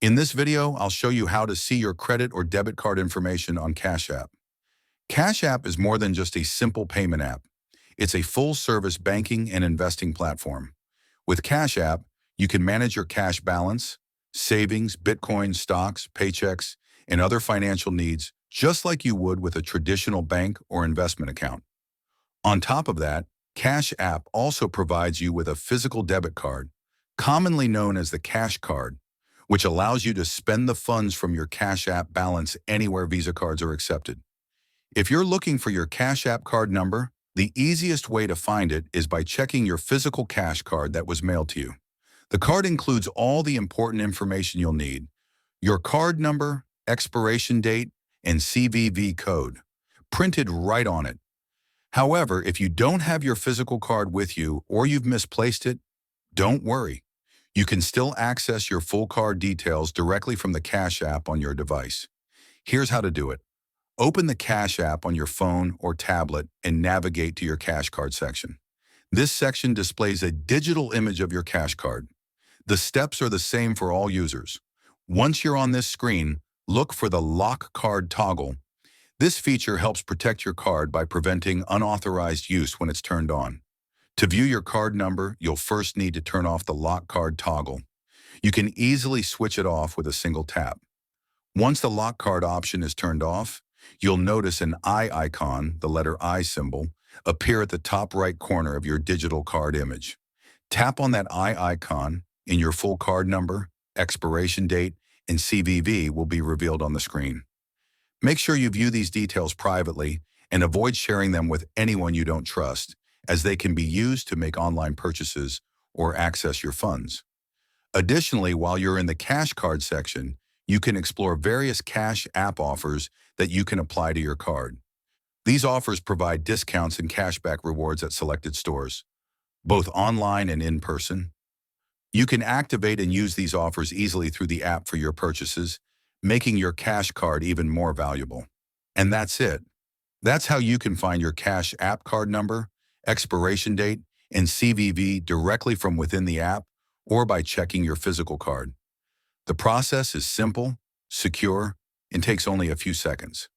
In this video, I'll show you how to see your credit or debit card information on Cash App. Cash App is more than just a simple payment app. It's a full-service banking and investing platform. With Cash App, you can manage your cash balance, savings, Bitcoin, stocks, paychecks, and other financial needs just like you would with a traditional bank or investment account. On top of that, Cash App also provides you with a physical debit card, commonly known as the Cash Card, which allows you to spend the funds from your Cash App balance anywhere Visa cards are accepted. If you're looking for your Cash App card number, the easiest way to find it is by checking your physical cash card that was mailed to you. The card includes all the important information you'll need: your card number, expiration date, and CVV code, printed right on it. However, if you don't have your physical card with you or you've misplaced it, don't worry. You can still access your full card details directly from the Cash App on your device. Here's how to do it. Open the Cash App on your phone or tablet and navigate to your Cash Card section. This section displays a digital image of your Cash Card. The steps are the same for all users. Once you're on this screen, look for the Lock Card toggle. This feature helps protect your card by preventing unauthorized use when it's turned on. To view your card number, you'll first need to turn off the Lock Card toggle. You can easily switch it off with a single tap. Once the Lock Card option is turned off, you'll notice an eye icon, the letter I symbol, appear at the top right corner of your digital card image. Tap on that eye icon, and your full card number, expiration date, and CVV will be revealed on the screen. Make sure you view these details privately and avoid sharing them with anyone you don't trust, as they can be used to make online purchases or access your funds. Additionally, while you're in the Cash Card section, you can explore various Cash App offers that you can apply to your card. These offers provide discounts and cashback rewards at selected stores, both online and in person. You can activate and use these offers easily through the app for your purchases, making your Cash Card even more valuable. And that's it. That's how you can find your Cash App card number, expiration date, and CVV directly from within the app or by checking your physical card. The process is simple, secure, and takes only a few seconds.